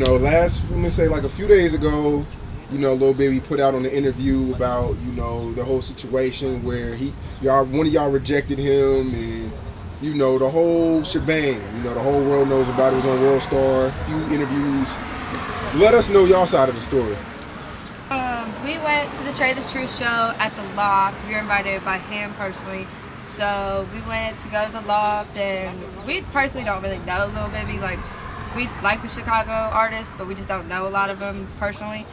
let me say like a few days ago, Lil Bibby put out on the interview about, the whole situation where one of y'all rejected him and, the whole shebang. The whole world knows about it. It was on World Star, a few interviews. Let us know y'all side of the story. We went to the Trade the Truth show at the Loft. We were invited by him personally. So we went to go to the Loft, and we personally don't really know Lil Bibby. Like, we like the Chicago artists, but we just don't know a lot of them personally.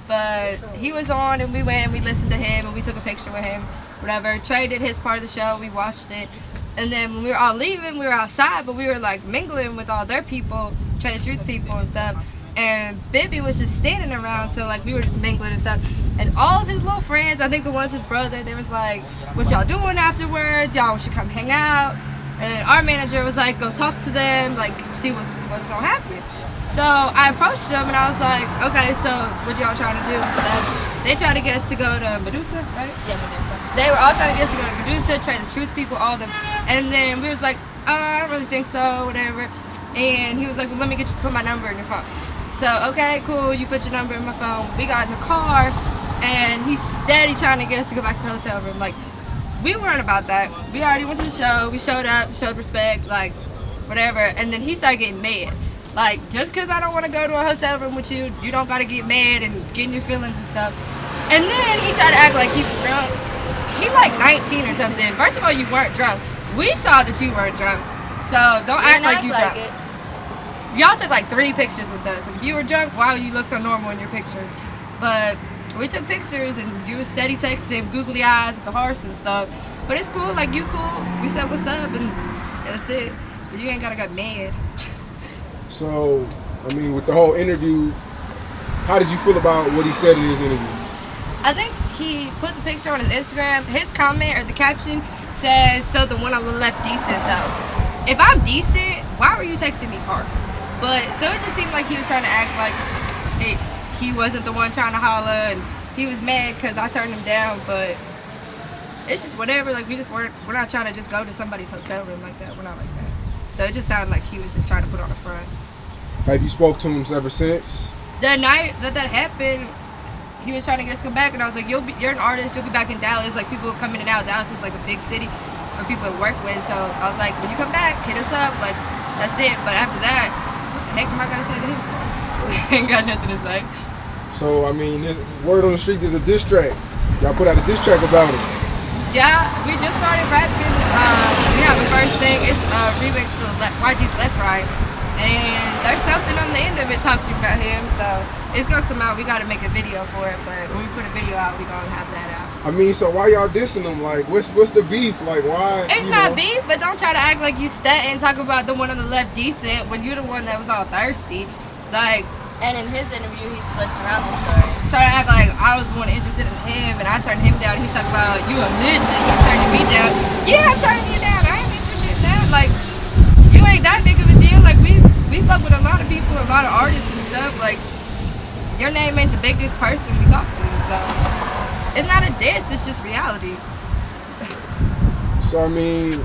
But he was on, and we went and we listened to him, and we took a picture with him, whatever. Trey did his part of the show, we watched it. And then when we were all leaving, we were outside, but we were like mingling with all their people, Trade the Truth people and stuff. And Bibby was just standing around, so like we were just mingling and stuff. And all of his little friends, I think the one's his brother, they was like, what y'all doing afterwards? Y'all should come hang out. And our manager was like, go talk to them, like see what's gonna happen. So I approached them and I was like, okay, so what y'all trying to do and stuff? They tried to get us to go to Medusa, right? Yeah, Medusa. They were all trying to get us to go to Medusa, Trade the Truth people, all of them. And then we was like, I don't really think so, whatever. And he was like, well, let me put my number in your phone. So, okay, cool, you put your number in my phone. We got in the car, and he's steady trying to get us to go back to the hotel room. Like, we weren't about that. We already went to the show. We showed up, showed respect, like, whatever. And then he started getting mad. Like, just because I don't want to go to a hotel room with you, you don't got to get mad and get in your feelings and stuff. And then he tried to act like he was drunk. He like 19 or something. First of all, you weren't drunk. We saw that you weren't drunk. So don't act like you drunk. Y'all took like 3 pictures with us. If you were drunk, why would you look so normal in your pictures? But we took pictures and you were steady texting, googly eyes with the horse and stuff. But it's cool, like you cool. We said what's up and that's it. But you ain't gotta get mad. So, I mean, with the whole interview, how did you feel about what he said in his interview? I think he put the picture on his Instagram. His comment or the caption says, so the one on the left decent though. If I'm decent, why were you texting me hearts? But so it just seemed like he was trying to act like he wasn't the one trying to holler, and he was mad because I turned him down. But it's just whatever. Like we're not trying to just go to somebody's hotel room like that. We're not like that. So it just sounded like he was just trying to put on a front. Have you spoke to him ever since? The night that happened, he was trying to get us to come back, and I was like, you're an artist. You'll be back in Dallas. Like people come in and out. Dallas is like a big city for people to work with. So I was like, when you come back, hit us up. Like that's it. But after that, heck am I gonna say to him for? Ain't got nothing to say. So I mean, there's word on the street. There's a diss track. Y'all put out a diss track about it. Yeah, we just started rapping. We have the first thing. It's a remix to YG's Left Right, and there's something on the end of it talking about him. So it's gonna come out. We gotta make a video for it, but when we put a video out, we gonna have that out. I mean, so why y'all dissing them? Like, what's the beef? Like, why? It's not beef, but don't try to act like you stunting, talk about the one on the left decent when you're the one that was all thirsty. Like, and in his interview, he switched around the story. Try to act like I was the one interested in him, and I turned him down. He's talking about you a midget, you turning me down. Yeah, I'm turning you down. I ain't interested in that. Like, you ain't that big of a deal. Like, we fuck with a lot of people, a lot of artists and stuff. Like, your name ain't the biggest person we talk to, so it's not a diss. It's just reality. So I mean,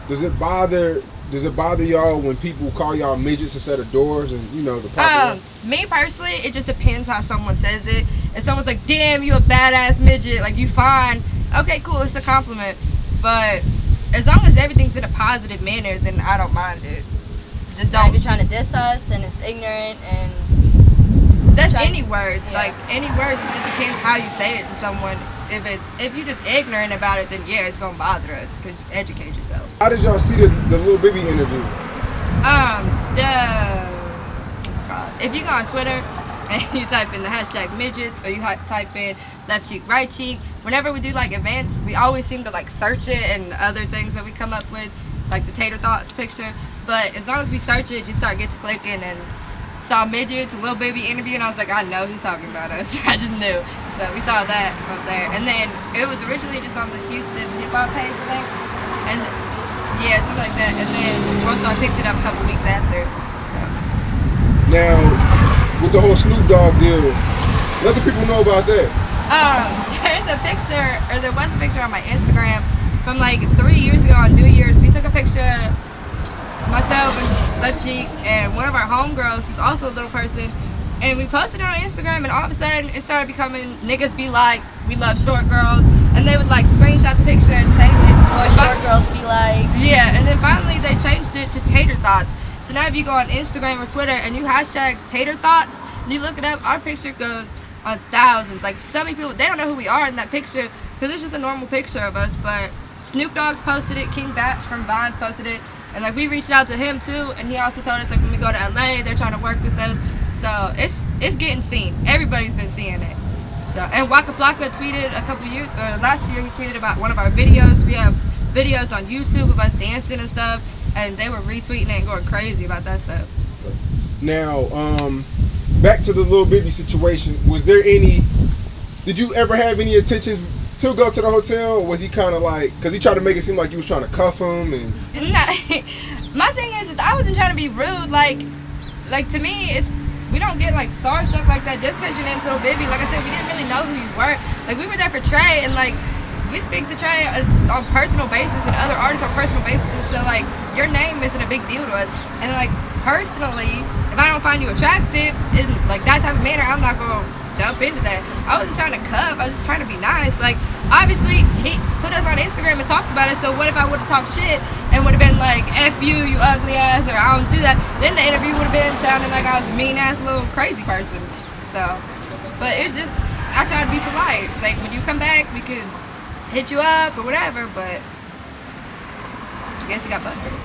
does it bother y'all when people call y'all midgets instead of doors and the popular? Me personally, it just depends how someone says it. If someone's like, damn, you a badass midget, like you fine, okay, cool, it's a compliment. But as long as everything's in a positive manner, then I don't mind it. Just don't. If you're trying to diss us and it's ignorant and that's any words. Yeah. Like any words, it just depends how you say it to someone. If you're just ignorant about it, then yeah, it's gonna bother us because educate yourself. How did y'all see the Lil Bibby interview? What's it called? If you go on Twitter and you type in the hashtag midgets or you type in left cheek, right cheek, whenever we do like events, we always seem to like search it and other things that we come up with, like the tater thoughts picture. But as long as we search it, just start gets clicking and saw midgets, Lil Bibby interview, and I was like, I know he's talking about us. I just knew. So we saw that up there, and then it was originally just on the Houston hip hop page, I think, and yeah, something like that. And then Worldstar picked it up a couple weeks after. So now, with the whole Snoop Dogg deal, let the people know about that. There was a picture on my Instagram from like 3 years ago on New Year's. We took a picture. myself and Lil Cheek, and one of our homegirls who's also a little person. And we posted it on Instagram, and all of a sudden it started becoming niggas be like, we love short girls, and they would like screenshot the picture and change it. Or short girls be like. Yeah, and then finally they changed it to tater thoughts. So now if you go on Instagram or Twitter and you hashtag tater thoughts, and you look it up, our picture goes on thousands. Like so many people, they don't know who we are in that picture because it's just a normal picture of us. But Snoop Dogg's posted it, King Batch from Vines posted it, and like we reached out to him too, and he also told us like when we go to LA, they're trying to work with us. So it's getting seen. Everybody's been seeing it. So and Waka Flocka tweeted a couple years, or last year he tweeted about one of our videos. We have videos on YouTube of us dancing and stuff, and they were retweeting it and going crazy about that stuff. Now, back to the Lil Bibby situation. Was there any? Did you ever have any intentions to go to the hotel, or was he kind of like? Because he tried to make it seem like you was trying to cuff him and. My thing is I wasn't trying to be rude. Like to me, it's. We don't get like starstruck like that just because your name's Lil Bibby. Like I said, we didn't really know who you were. Like we were there for Trey, and like we speak to Trey on personal basis and other artists on personal basis. So like your name isn't a big deal to us. And like personally, if I don't find you attractive in like that type of manner, I'm not gonna jump into that. I wasn't trying to cuff. I was just trying to be nice. Like obviously he put us on Instagram and talked about it. So what if I would have talked shit and would have been like, F you, you ugly ass, or I don't do that. Then the interview would have been sounding like I was a mean ass little crazy person. So, but it's just, I try to be polite. It's like when you come back, we could hit you up or whatever, but I guess he got butthurt.